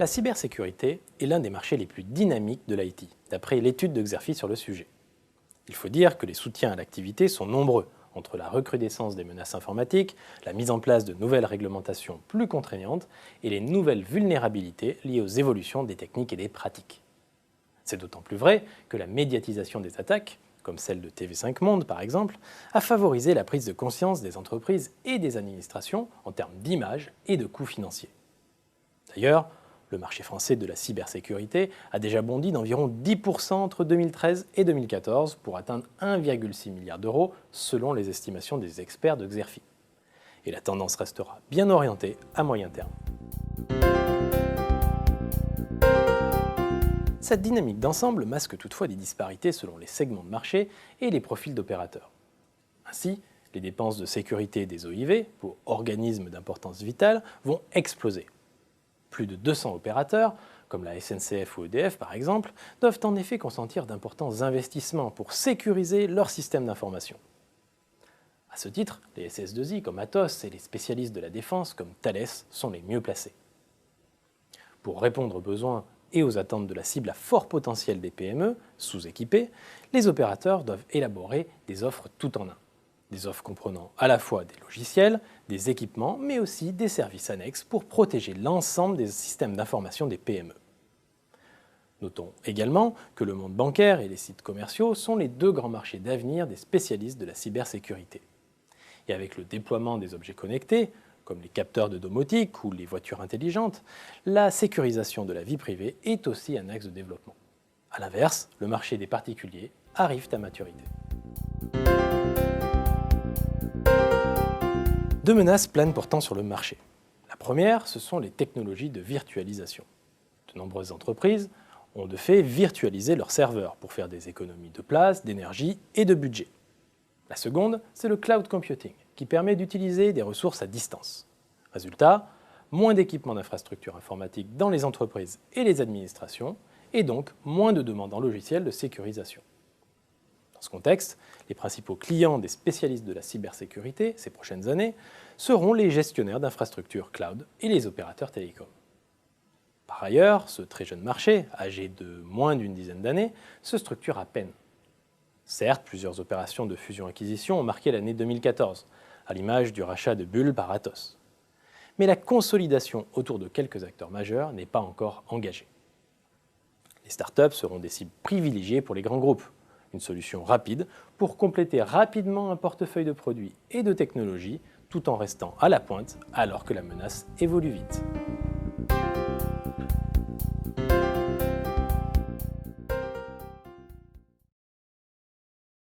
La cybersécurité est l'un des marchés les plus dynamiques de l'IT, d'après l'étude de Xerfi sur le sujet. Il faut dire que les soutiens à l'activité sont nombreux, entre la recrudescence des menaces informatiques, la mise en place de nouvelles réglementations plus contraignantes et les nouvelles vulnérabilités liées aux évolutions des techniques et des pratiques. C'est d'autant plus vrai que la médiatisation des attaques, comme celle de TV5 Monde par exemple, a favorisé la prise de conscience des entreprises et des administrations en termes d'image et de coûts financiers. D'ailleurs, le marché français de la cybersécurité a déjà bondi d'environ 10% entre 2013 et 2014 pour atteindre 1,6 milliard d'euros selon les estimations des experts de Xerfi. Et la tendance restera bien orientée à moyen terme. Cette dynamique d'ensemble masque toutefois des disparités selon les segments de marché et les profils d'opérateurs. Ainsi, les dépenses de sécurité des OIV, pour organismes d'importance vitale, vont exploser. Plus de 200 opérateurs, comme la SNCF ou EDF par exemple, doivent en effet consentir d'importants investissements pour sécuriser leur système d'information. À ce titre, les SS2I comme Atos et les spécialistes de la défense comme Thales sont les mieux placés. Pour répondre aux besoins et aux attentes de la cible à fort potentiel des PME, sous-équipées, les opérateurs doivent élaborer des offres tout en un. Des offres comprenant à la fois des logiciels, des équipements, mais aussi des services annexes pour protéger l'ensemble des systèmes d'information des PME. Notons également que le monde bancaire et les sites commerciaux sont les deux grands marchés d'avenir des spécialistes de la cybersécurité. Et avec le déploiement des objets connectés, comme les capteurs de domotique ou les voitures intelligentes, la sécurisation de la vie privée est aussi un axe de développement. A l'inverse, le marché des particuliers arrive à maturité. Deux menaces planent pourtant sur le marché. La première, ce sont les technologies de virtualisation. De nombreuses entreprises ont de fait virtualisé leurs serveurs pour faire des économies de place, d'énergie et de budget. La seconde, c'est le cloud computing, qui permet d'utiliser des ressources à distance. Résultat, moins d'équipements d'infrastructures informatiques dans les entreprises et les administrations, et donc moins de demandes en logiciels de sécurisation. Dans ce contexte, les principaux clients des spécialistes de la cybersécurité ces prochaines années seront les gestionnaires d'infrastructures cloud et les opérateurs télécoms. Par ailleurs, ce très jeune marché, âgé de moins d'une dizaine d'années, se structure à peine. Certes, plusieurs opérations de fusion-acquisition ont marqué l'année 2014, à l'image du rachat de Bull par Atos. Mais la consolidation autour de quelques acteurs majeurs n'est pas encore engagée. Les startups seront des cibles privilégiées pour les grands groupes, une solution rapide pour compléter rapidement un portefeuille de produits et de technologies tout en restant à la pointe alors que la menace évolue vite.